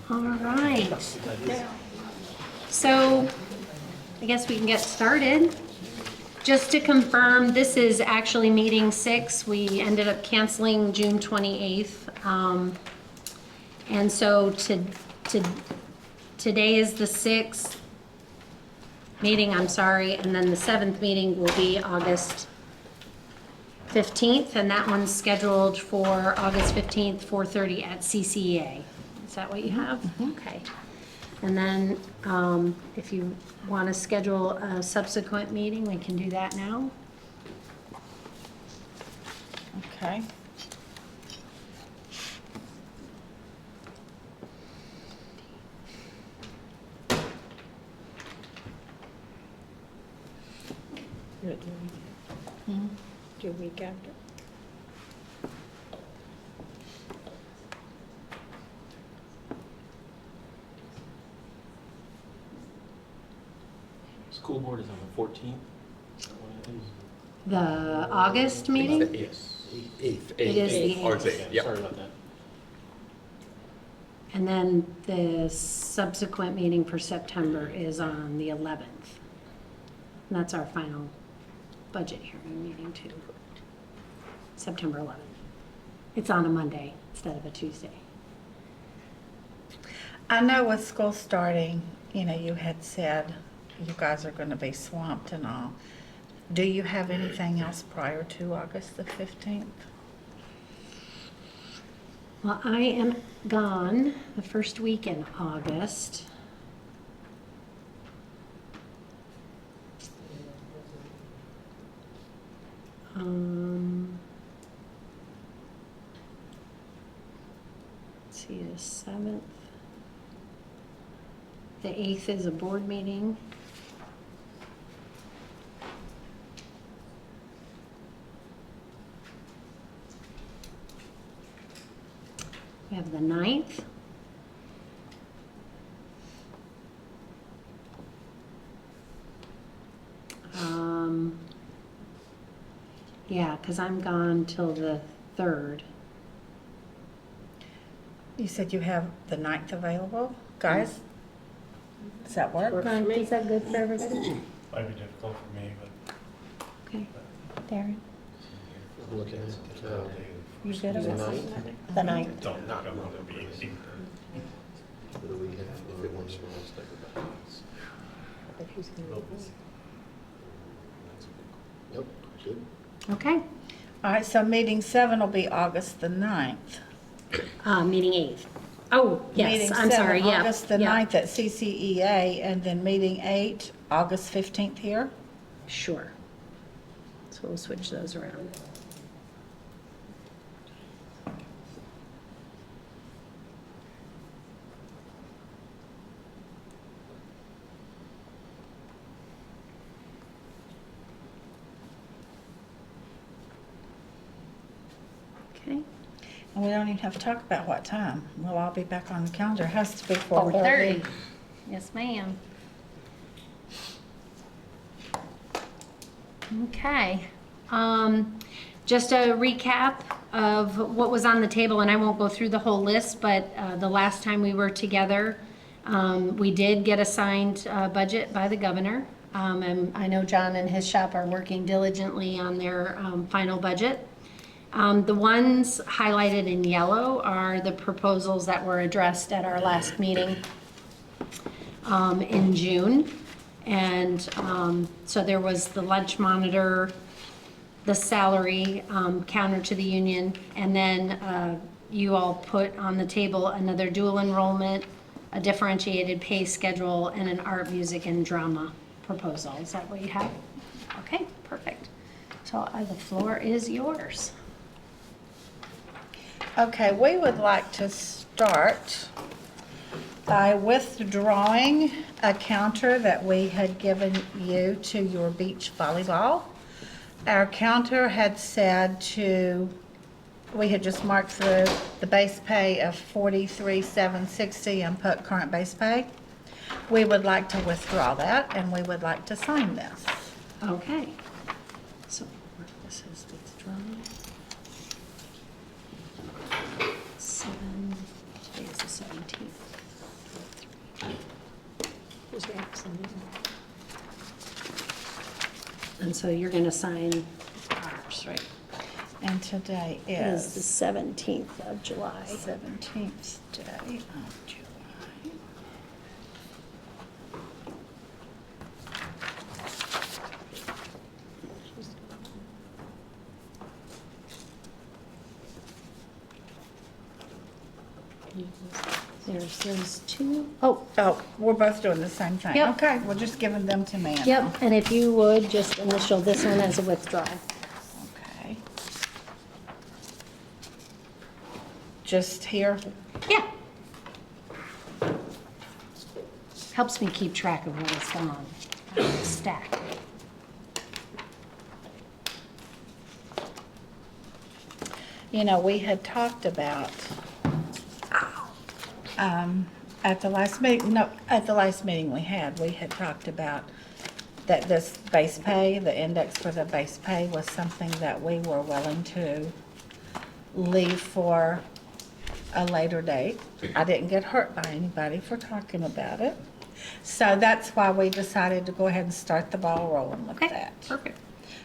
All right. So I guess we can get started. Just to confirm, this is actually meeting 6. We ended up canceling June 28th. And so today is the 6th meeting, I'm sorry, and then the 7th meeting will be August 15th, and that one's scheduled for August 15th, 4:30 at CCEA. Is that what you have? Okay. And then if you want to schedule a subsequent meeting, we can do that now. Okay. Do a week after. School board is on the 14th. Is that what it is? The August meeting? Yes. It is the 8th. Oh, it's 8th. Yep. Sorry about that. And then the subsequent meeting for September is on the 11th. And that's our final budget hearing meeting too. September 11th. It's on a Monday instead of a Tuesday. I know with school starting, you had said you guys are going to be swamped and all. Do you have anything else prior to August the 15th? Well, I am gone the first week in August. Let's see, the 7th. The 8th is a board meeting. We have the 9th. Yeah, because I'm gone till the 3rd. You said you have the 9th available, guys? Does that work? Is that good for everybody? Might be difficult for me, but Okay. Darren? I'm looking at You good the with 9th. the 9th? don't want to be either. What do we have? If it works for most everybody. Yep, good. Okay. All right, so meeting 7 will be August the 9th. Meeting 8th. Oh, yes, Meeting I'm 7, sorry, yeah. August the yeah. 9th at CCEA, and then meeting 8, August 15th here. Sure. So we'll switch those around. Okay. And we don't even have to talk about what time. We'll all be back on the calendar. It has to be 4:30. 4:30. Yes, ma'am. Okay. Just a recap of what was on the table, and I won't go through the whole list, but the last time we were together, we did get a signed budget by the governor. And I know John and his shop are working diligently on their final budget. The ones highlighted in yellow are the proposals that were addressed at our last meeting in June. And so there was the lunch monitor, the salary counter to the union, and then you all put on the table another dual enrollment, a differentiated pay schedule, and an art, music, and drama proposal. Is that what you have? Okay, perfect. So the floor is yours. Okay, we would like to start by withdrawing a counter that we had given you to your beach volleyball. Our counter had said we had just marked through the base pay of $43,760 and put current base pay. We would like to withdraw that, and we would like to sign this. Okay. So this is withdrawn. 7, today's the 17th. And so you're gonna sign ours, right? And today It is the is 17th of July. 17th day of July. There's those two. Oh, Oh, we're both doing the same thing. Yep. Okay, we're just giving them to Amanda. yep, and if you would, just initial this one as a withdrawal. Okay. Just here? Yeah. Helps me keep track of what is gone. Stack. You know, we had talked about, at the last meeting, no, at the last meeting we had talked about that this base pay, the index for the base pay was something that we were willing to leave for a later date. I didn't get hurt by anybody for talking about it. So that's why we decided to go ahead and start the ball rolling with Okay, that. perfect.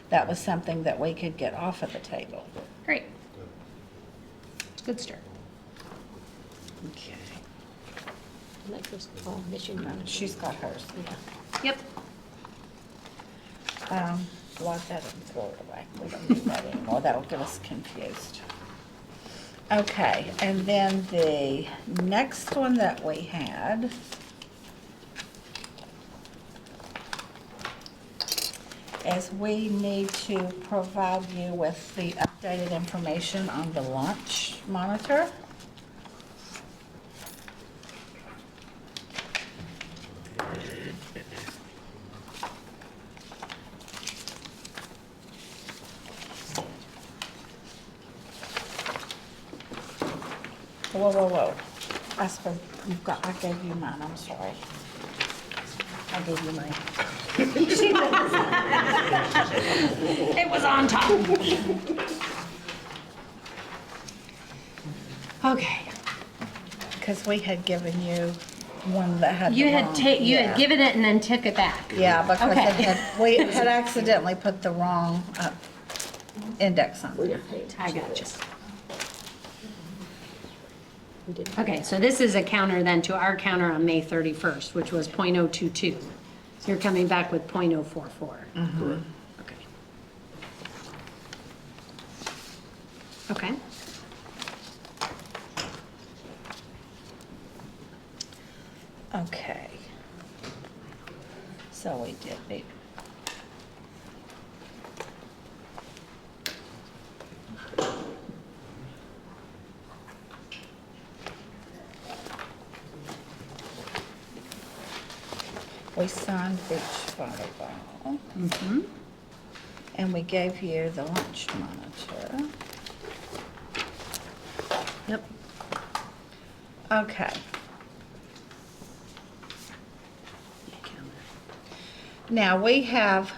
That was something that we could get off of the table. Great. It's a good start. Okay. Like this, oh, mission manager. She's got hers. Yep. Log that and throw it away. We don't need that anymore. That'll get us confused. Okay, and then the next one that we had is we need to provide you with the updated information on the launch monitor. Whoa, whoa, whoa. I suppose I gave you mine, I'm sorry. I gave you mine. It was on top. Okay. Because we had given you one that had You the had wrong- you yeah. had given it and then took it back. Yeah, because Okay. we had accidentally put the wrong index on it. I got you. We did. Okay, so this is a counter then to our counter on May 31st, which was .022. So you're coming back with .044. Correct. Okay. Okay. Okay. So we did the. We signed beach volleyball. Mm-hmm. And we gave you the lunch monitor. Yep. Okay. Now, we have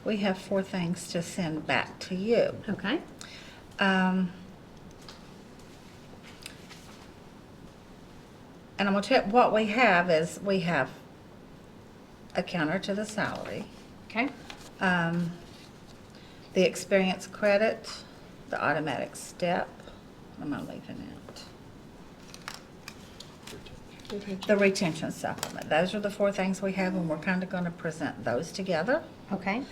4 things to send back to you. Okay. And I'm gonna tell you, what we have is, we have a counter to the salary, Okay. the experience credit, the automatic step, what am I leaving out? The retention supplement. Those are the 4 things we have, and we're kind of gonna present those together. Okay.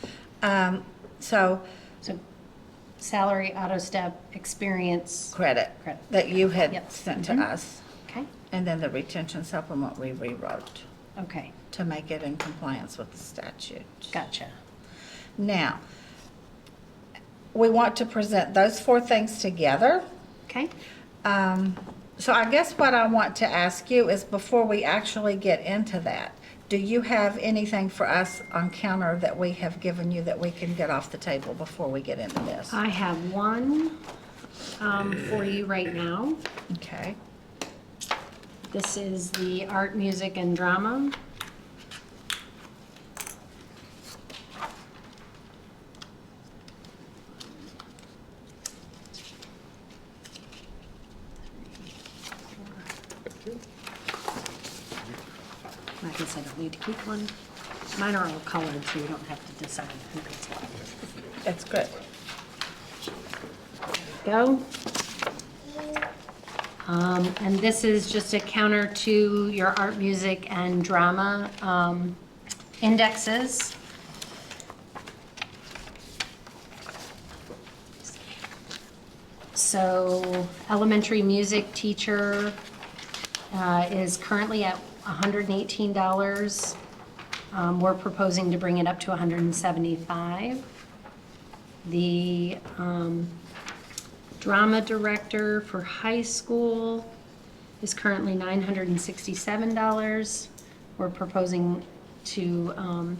So, So salary, auto step, experience. credit Credit. that you had Yep. sent to Mhm. us, Okay. and then the retention supplement we rewrote Okay. to make it in compliance with the statute. Gotcha. Now, we want to present those 4 things together. Okay. So I guess what I want to ask you is, before we actually get into that, do you have anything for us on counter that we have given you that we can get off the table before we get into this? I have one for you right now. Okay. This is the art, music, and drama. I guess I don't need to keep one. Mine are all colored, so you don't have to decide who gets what. That's good. Go. And this is just a counter to your art, music, and drama indexes. So elementary music teacher is currently at $118. We're proposing to bring it up to $175. The drama director for high school is currently $967. We're proposing to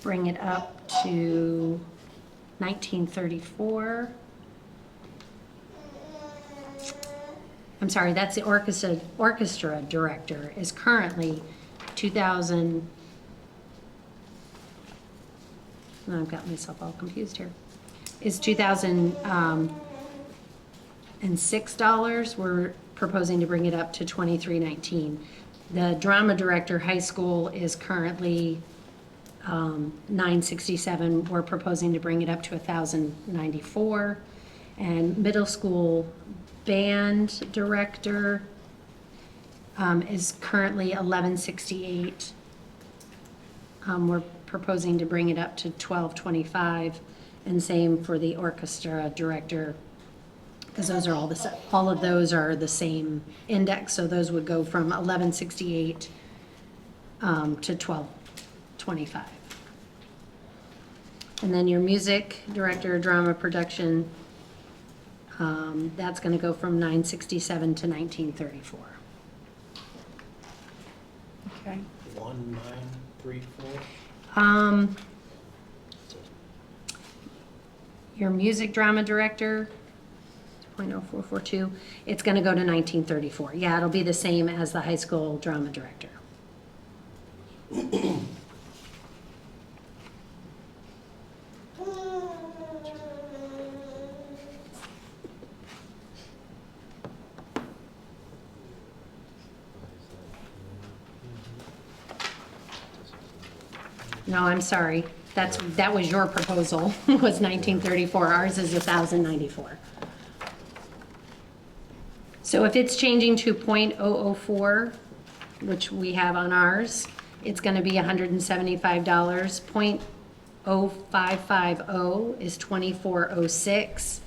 bring it up to $1934. I'm sorry, that's the orchestra director is currently 2,000. Now I've got myself all confused here. Is $2,006. We're proposing to bring it up to $2319. The drama director, high school, is currently $967. We're proposing to bring it up to $1,094. And middle school band director is currently $1,168. We're proposing to bring it up to $1,225, and same for the orchestra director, because those are all of those are the same index, so those would go from $1,168 to $1,225. And then your music director, drama production, that's going to go from $967 to $1,934. Okay. 1934. Your music drama director, 0.0442, it's going to go to $1,934. Yeah, it'll be the same as the high school drama director. No, I'm sorry. That was your proposal, was 1934. Ours is 1,094. So if it's changing to .004, which we have on ours, it's going to be $175. .0550 is $2406.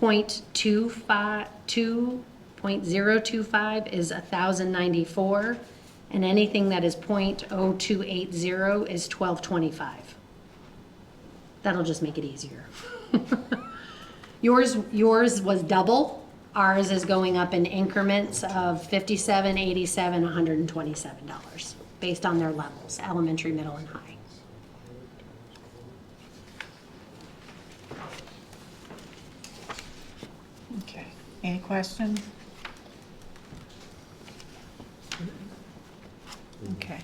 .025 is $1,094. And anything that is .0280 is $1,225. That'll just make it easier. Yours was double. Ours is going up in increments of $57, $87, $127, based on their levels, elementary, middle, and high. Okay. Any questions? Okay.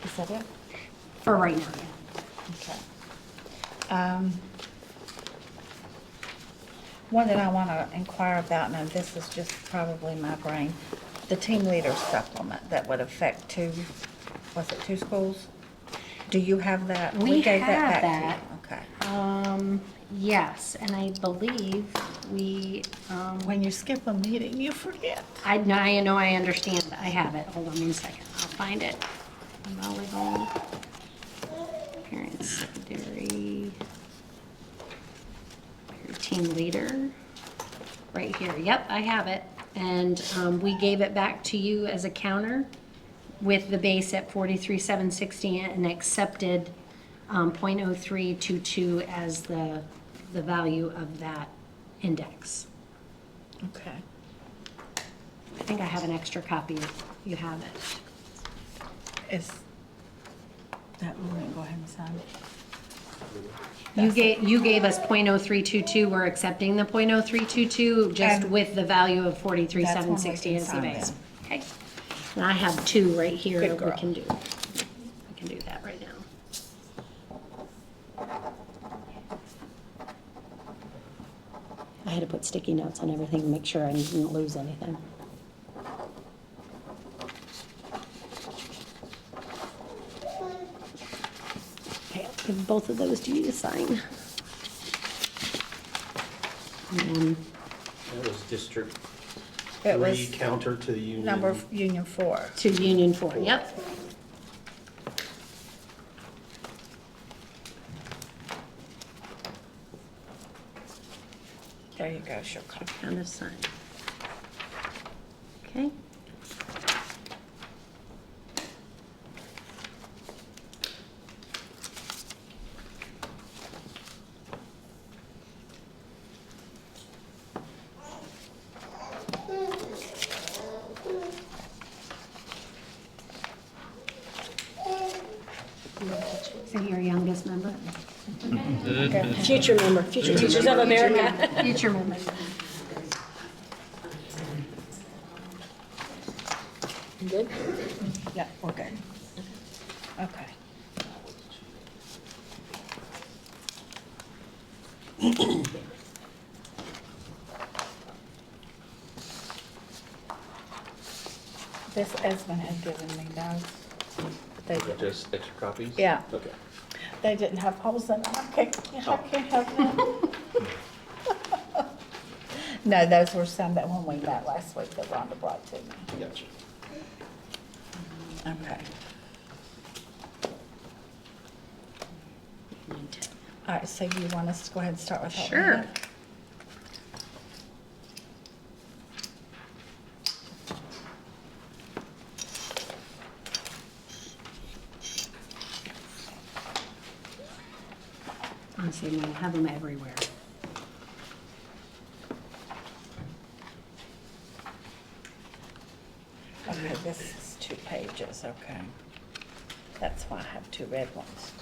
Is that it? For right now, yeah. Okay. One that I want to inquire about, and this is just probably my brain, the team leader supplement that would affect two schools? Do you have that? We gave have back to you. Okay. Yes, and I believe we, When you skip a meeting, you forget. I know, I understand. I have it. Hold on 1 second. I'll find it. Volleyball, parents, secondary, your team leader, right here. Yep, I have it. And we gave it back to you as a counter with the base at 43,760 and accepted .0322 as the value of that index. Okay. I think I have an extra copy. You have it. Is that, go ahead and sign it. You gave us .0322, we're accepting the .0322, just And with the value of 43, that's when we 760 can as the sign base. them. Okay. And I have two right here Good that we girl. can do. We can do that right now. I had to put sticky notes on everything to make sure I didn't lose anything. Okay, I'll give both of those to you to sign. And That was District It 3 was counter to Union. number Union 4. to Union 4, yep. There you go, she'll copy. Kind of sign. Okay. So you're youngest member? Future member, future teachers of America. Future member. Good? Yeah, we're good. Okay. This Esmond had given me those. They, Just extra copies? Yeah. Okay. they didn't have holes in them. I can't have them. No, those were some that when we met last week that Rhonda brought to me. Gotcha. Okay. All right, so you want us to go ahead and start with that? Sure. Honestly, I have them everywhere. Okay, this is 2 pages, okay. That's why I have 2 red ones.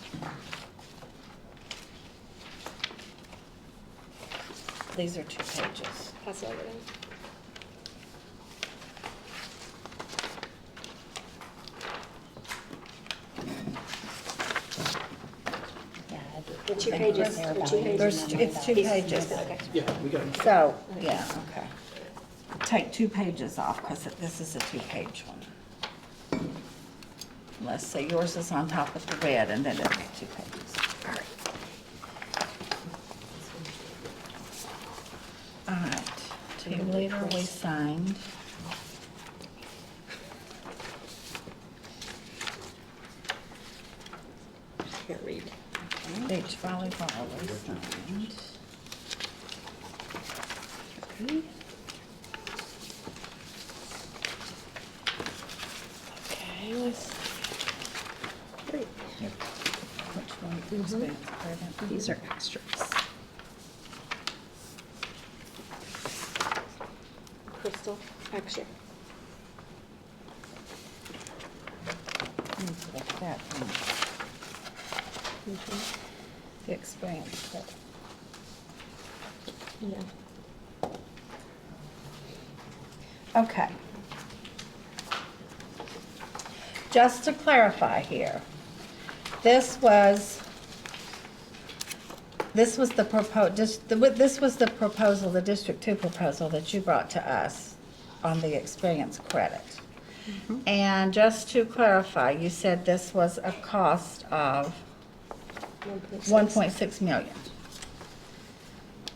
These are 2 pages. Pass it over then. The 2 pages, the 2 pages. It's 2 pages. Okay. Yeah, we got it. So, yeah, okay. Take 2 pages off, because this is a 2-page one. Let's see, yours is on top of the red, and then it's 2 pages. All right. All right, team leader, we signed. Can't read. Beach volleyball, we signed. Okay. Okay, let's see. Great. Which one? Expense credit. These are extras. Crystal, extra. Let me put that one. The experience credit. Yeah. Okay. Just to clarify here, this was the proposal, the District 2 proposal that you brought to us on the experience credit. And just to clarify, you said this was a cost of 1.6 million.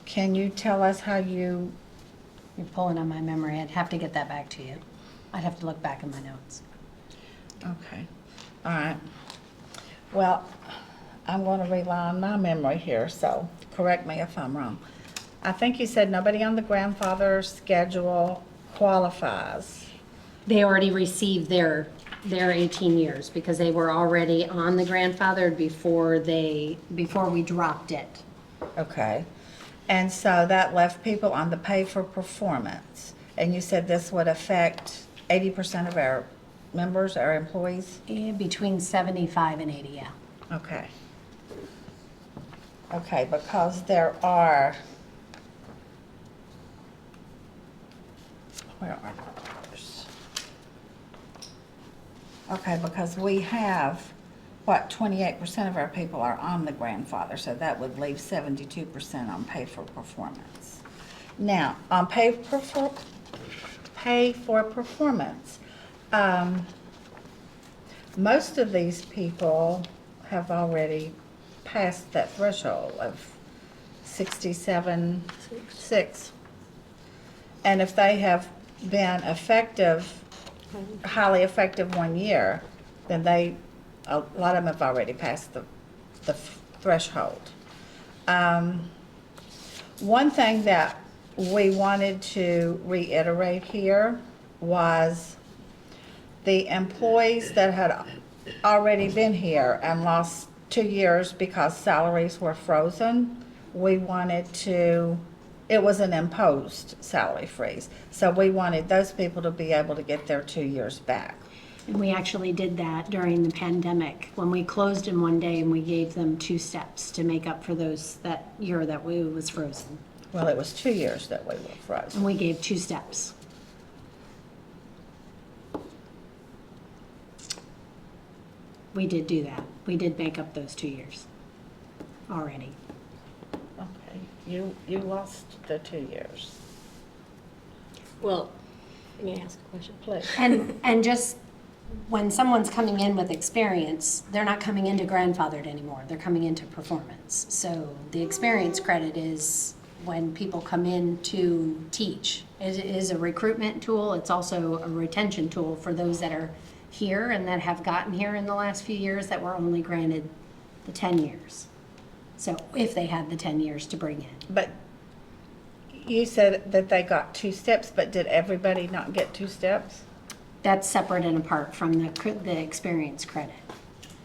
Can you tell us how you, You're pulling on my memory. I'd have to get that back to you. I'd have to look back in my notes. okay, all right. Well, I'm going to rely on my memory here, so correct me if I'm wrong. I think you said nobody on the grandfather schedule qualifies. They already received their 18 years because they were already on the grandfathered before we dropped it. Okay. And so that left people on the pay for performance. And you said this would affect 80% of our members, our employees? Between 75 and 80, yeah. Okay. Okay, because there are, where are the others? Okay, because we have, 28% of our people are on the grandfather, so that would leave 72% on pay for performance. Now, on pay for performance, most of these people have already passed that threshold of 67.6. And if they have been effective, highly effective 1 year, then a lot of them have already passed the threshold. One thing that we wanted to reiterate here was the employees that had already been here and lost 2 years because salaries were frozen, we wanted to, it was an imposed salary freeze. So we wanted those people to be able to get their 2 years back. And we actually did that during the pandemic, when we closed in one day and we gave them 2 steps to make up for that year that we was frozen. Well, it was 2 years that we were And frozen. we gave 2 steps. We did do that. We did make up those 2 years already. Okay, you lost the 2 years. Well, may I ask a question? Please. And just when someone's coming in with experience, they're not coming into grandfathered anymore. They're coming into performance. So the experience credit is when people come in to teach. It is a recruitment tool. It's also a retention tool for those that are here and that have gotten here in the last few years that were only granted the 10 years. So if they had the 10 years to bring in. But you said that they got 2 steps, but did everybody not get 2 steps? That's separate and apart from the experience credit.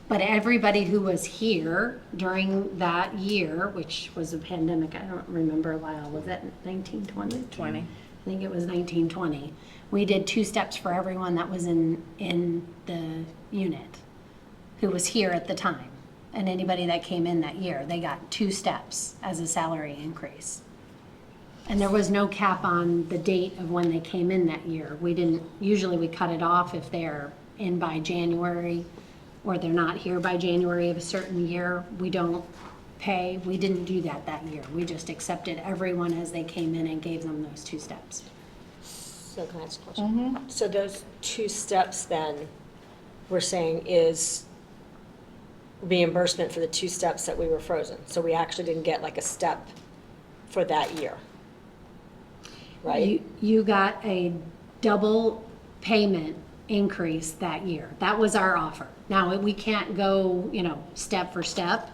But everybody who was here during that year, which was a pandemic, I don't remember, Lyle, was that 1920? 20. I think it was 1920. We did 2 steps for everyone that was in the unit who was here at the time. And anybody that came in that year, they got 2 steps as a salary increase. And there was no cap on the date of when they came in that year. Usually we cut it off if they're in by January or they're not here by January of a certain year. We don't pay. We didn't do that year. We just accepted everyone as they came in and gave them those 2 steps. So can I ask a question? So those 2 steps then, we're saying is reimbursement for the 2 steps that we were frozen. So we actually didn't get like a step for that year, right? You got a double payment increase that year. That was our offer. Now, we can't go, step for step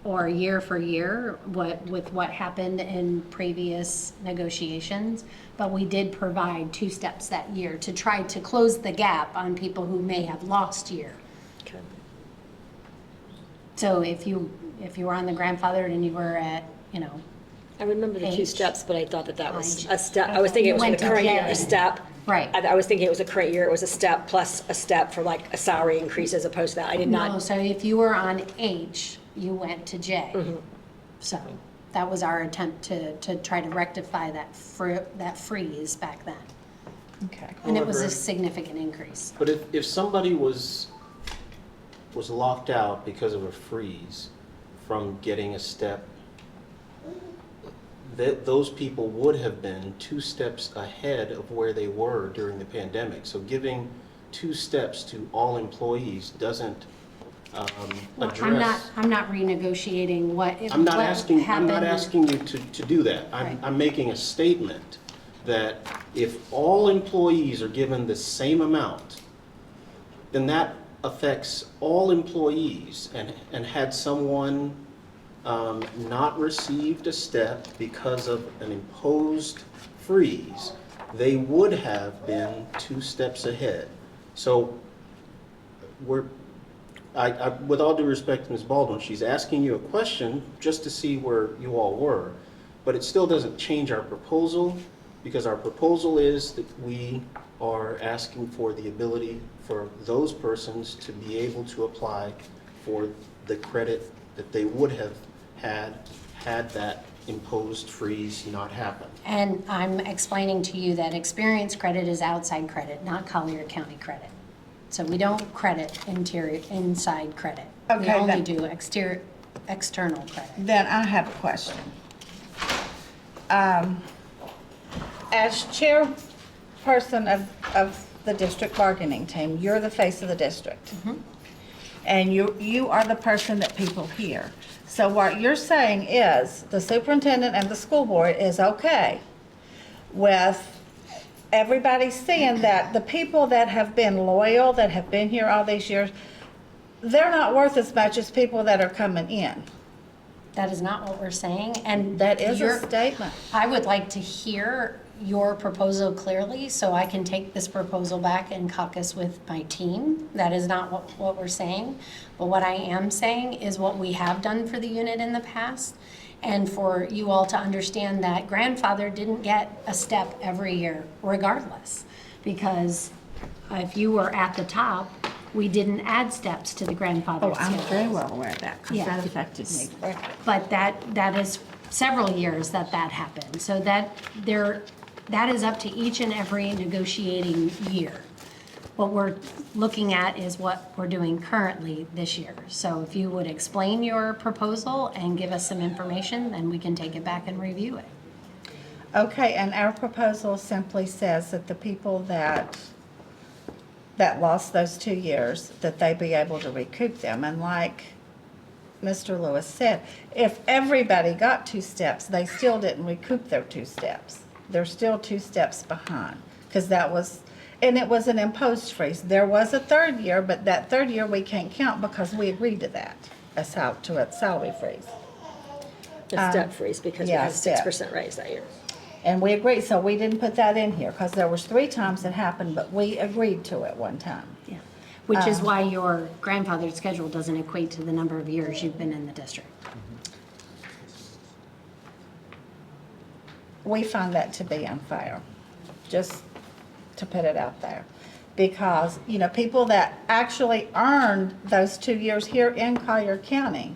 or year for year with what happened in previous negotiations, but we did provide 2 steps that year to try to close the gap on people who may have lost year. Okay. So if you were on the grandfathered and you were at, I remember the 2 H. steps, but I thought that was H. a step. I was thinking it was for Went the to current year, J. a step. Right. I was thinking it was a current year, it was a step plus a step for like a salary increase as opposed to that. I did No, not. so if you were on H, you went to J. Mm-hmm. So that was our attempt to try to rectify that freeze back then. Okay. And it was a However- significant increase. But if somebody was locked out because of a freeze from getting a step, those people would have been 2 steps ahead of where they were during the pandemic. So giving 2 steps to all employees doesn't Well, address. I'm not renegotiating what I'm not happened. asking you to do that. Right. I'm making a statement that if all employees are given the same amount, then that affects all employees, and had someone not received a step because of an imposed freeze, they would have been 2 steps ahead. So with all due respect to Ms. Baldwin, she's asking you a question just to see where you all were, but it still doesn't change our proposal, because our proposal is that we are asking for the ability for those persons to be able to apply for the credit that they would have had that imposed freeze not happen. And I'm explaining to you that experience credit is outside credit, not Collier County credit. So we don't credit inside credit. We Okay, only then- do external credit. Then I have a question. As chairperson of the district bargaining team, you're the face of the district. And you are the person that people hear. So what you're saying is the superintendent and the school board is okay with everybody seeing that the people that have been loyal, that have been here all these years, they're not worth as much as people that are coming in. That is not what we're saying, and That is a you're- statement. I would like to hear your proposal clearly, so I can take this proposal back and caucus with my team. That is not what we're saying, but what I am saying is what we have done for the unit in the past, and for you all to understand that grandfather didn't get a step every year regardless, because if you were at the top, we didn't add steps to the grandfather Oh, I'm schedule. very well aware of that, because Yeah. that affected me greatly. But that is several years that happened. So that is up to each and every negotiating year. What we're looking at is what we're doing currently this year. So if you would explain your proposal and give us some information, then we can take it back and review it. Okay, and our proposal simply says that the people that lost those 2 years, that they be able to recoup them. And like Mr. Lewis said, if everybody got 2 steps, they still didn't recoup their 2 steps. They're still 2 steps behind, because and it was an imposed freeze. There was a 3rd year, but that 3rd year we can't count because we agreed to that, to a salary freeze. A step freeze because we yeah, had a step. 6% raise that year. And we agreed, so we didn't put that in here, because there was 3 times it happened, but we agreed to it one time. Yeah. Which is why your grandfathered schedule doesn't equate to the number of years you've been in the district. We find that to be unfair, just to put it out there. Because, people that actually earned those 2 years here in Collier County,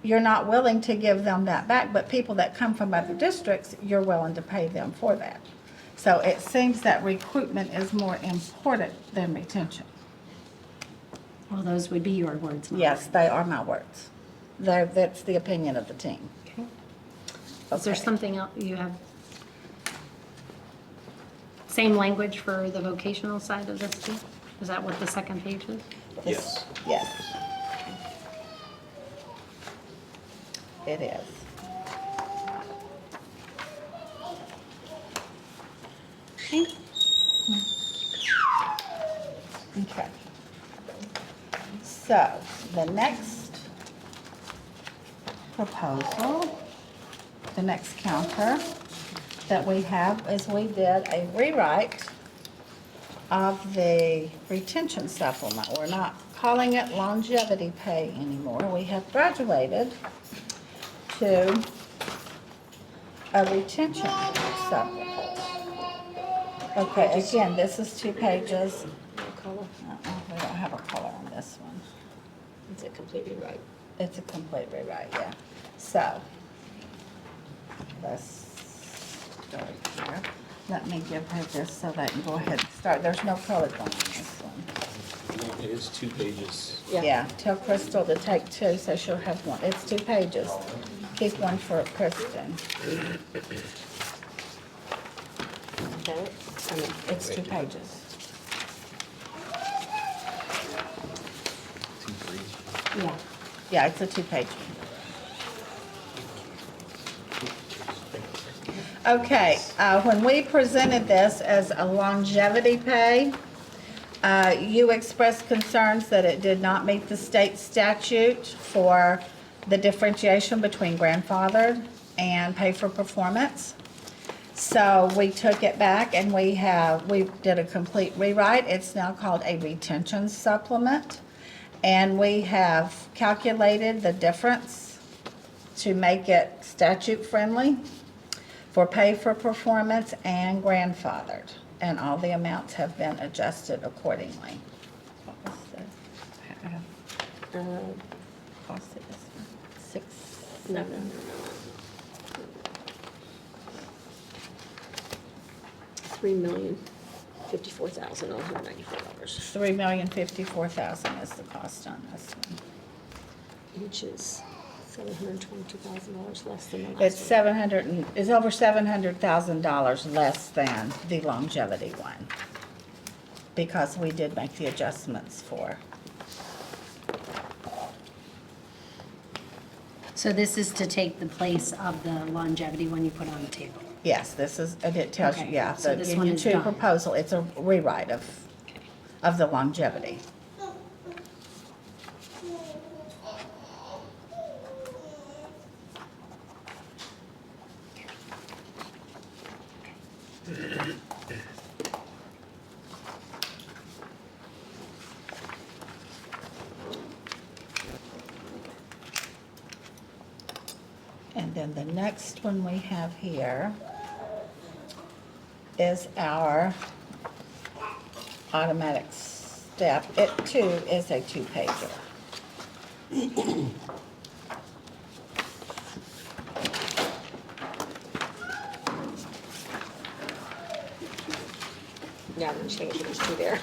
you're not willing to give them that back, but people that come from other districts, you're willing to pay them for that. So it seems that recruitment is more important than retention. Well, those would be your words, not Yes, mine. they are my words. That's the opinion of the team. Okay. Is there Okay. something else you have? Same language for the vocational side of this too? Is that what the second page is? Yes. Yes. It is. Okay. So, the next proposal, the next counter that we have is we did a rewrite of the retention supplement. We're not calling it longevity pay anymore. We have graduated to a retention supplement. Okay, again, this is 2 pages. No color. We don't have a color on this one. Is it completely right? It's a complete rewrite, yeah. So, let's start here. Let me give her this so that you go ahead and start. There's no color going on this one. It is 2 pages. Yeah, tell Crystal to take 2 so she'll have 1. It's 2 pages. Keep 1 for Kristen. Okay. I mean, It's 2 pages. Yeah. Yeah, it's a 2-page. Okay, when we presented this as a longevity pay, you expressed concerns that it did not meet the state statute for the differentiation between grandfathered and pay for performance. So we took it back and we did a complete rewrite. It's now called a retention supplement. And we have calculated the difference to make it statute friendly for pay for performance and grandfathered. And all the amounts have been adjusted accordingly. What was the cost of this one? 6, No, $3,054,194, $3,054,000 is the cost on this one. which is $722,000 less than the last one. It's 700, it's over $700,000 less than the longevity one. Because we did make the adjustments for. So this is to take the place of the longevity one you put on the table. Yes, this is, and it tells you, Okay, yeah, so the this one Union is 2 done. proposal, it's a rewrite of the longevity. And then the next one we have here is our automatic step. It too is a 2-pager. Yeah, I'm just gonna there's two there.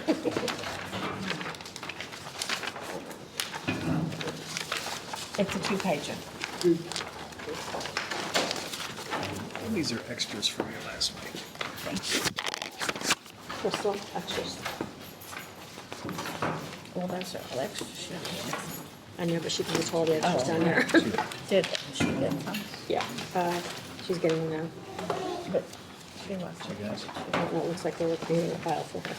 It's a 2-pager. These are extras from your last week. Thank you. Crystal, extras. Well, those are all extra sheets. I know, but she can just hold the extras Oh, down there. Did she get some? Yeah, she's getting them now. But she wasn't. So guys, I don't know, it looks like they were creating a file for her.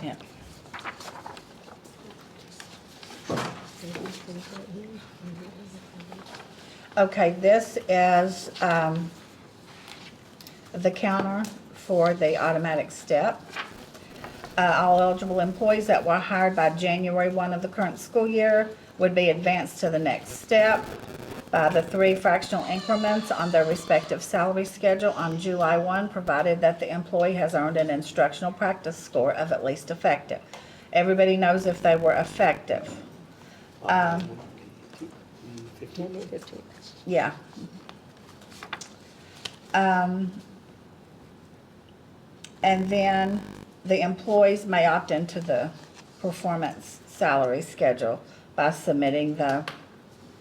Yeah. Okay, this is the counter for the automatic step. All eligible employees that were hired by January 1 of the current school year would be advanced to the next step by the 3 fractional increments on their respective salary schedule on July 1, provided that the employee has earned an instructional practice score of at least effective. Everybody knows if they were effective. Maybe 15. Yeah. And then the employees may opt into the performance salary schedule by submitting the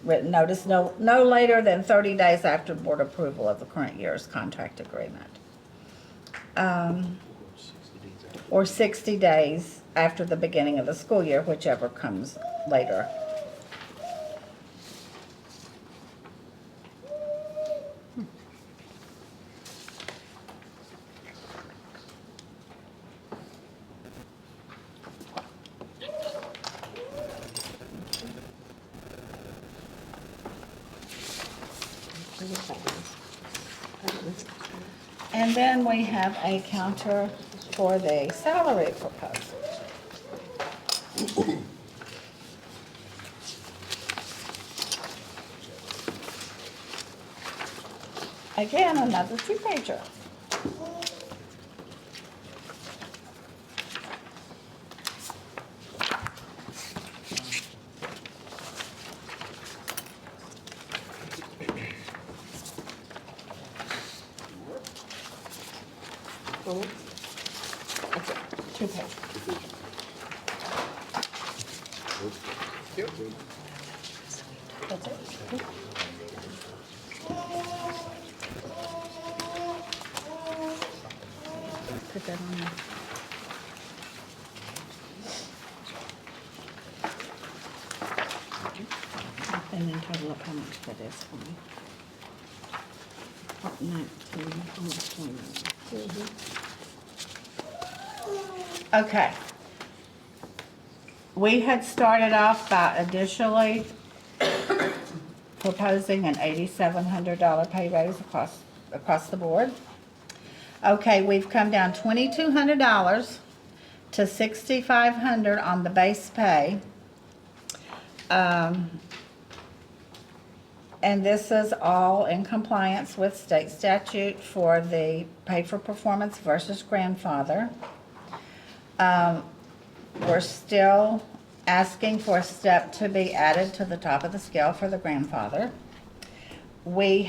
written notice no later than 30 days after board approval of the current year's contract agreement. Or 60 days after the beginning of the school year, whichever comes later. And then we have a counter for the salary proposal. Again, another 2-pager. Oh, that's it. 2-pager. That's it. Put that on there. And then total up how much that is for me. 19, almost 20. Okay. We had started off by additionally proposing an $8,700 pay raise across the board. Okay, we've come down $2,200 to $6,500 on the base pay. And this is all in compliance with state statute for the pay for performance versus grandfather. We're still asking for a step to be added to the top of the scale for the grandfather. We've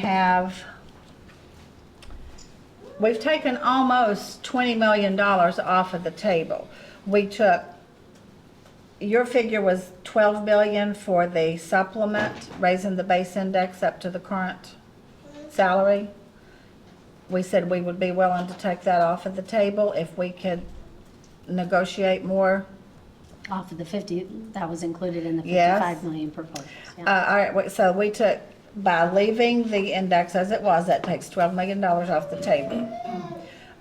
taken almost $20 million off of the table. We took, your figure was 12 million for the supplement, raising the base index up to the current salary. We said we would be willing to take that off of the table if we could negotiate more. Off of the 50, that was included in the Yes. 55 million proposals. Yeah. All right, so we took, by leaving the index as it was, that takes $12 million off the table.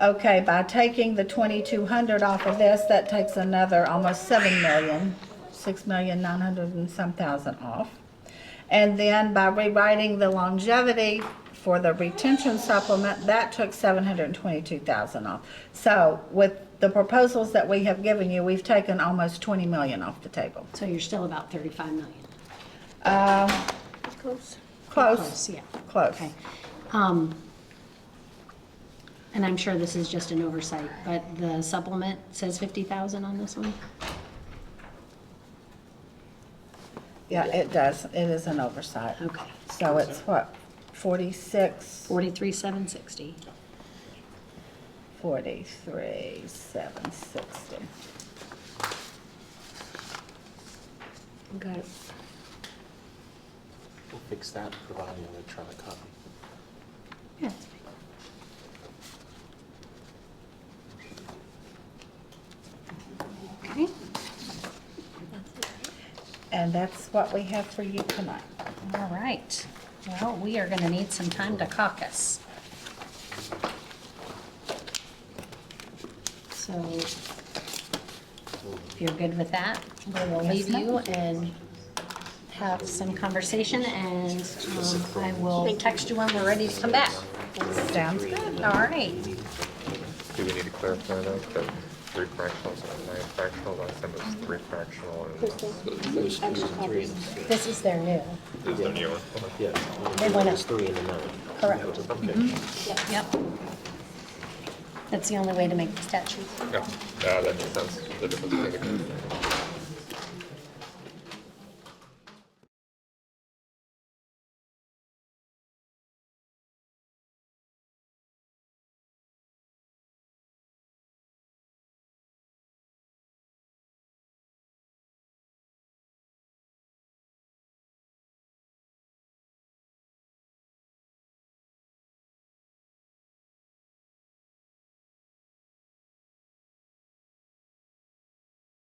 Okay, by taking the 2,200 off of this, that takes another almost 7 million, 6,900,000 and some thousand off. And then by rewriting the longevity for the retention supplement, that took 722,000 off. So with the proposals that we have given you, we've taken almost 20 million off the table. So you're still about 35 million. Close. Close, Yeah. close. Okay. And I'm sure this is just an oversight, but the supplement says 50,000 on this one? Yeah, it does. It is an oversight. Okay. So it's what, 46, 43,760. 43,760. Okay. We'll fix that, providing an electronic copy. Yeah, that's fine. Okay. And that's what we have for you tonight. All right. Well, we are going to need some time to caucus. So if you're good with that, we will leave you and have some conversation, and I will text you when we're ready to come back. Sounds good. All right. Do we need to clarify that 3 fractionals and 9 fractional? Last time it was 3 fractional and This is their new. this is the new one. Yeah. They went up. It's 3 and a 9. Correct. Okay. Yep. That's the only way to make the statute. Yeah, that makes sense. The difference between the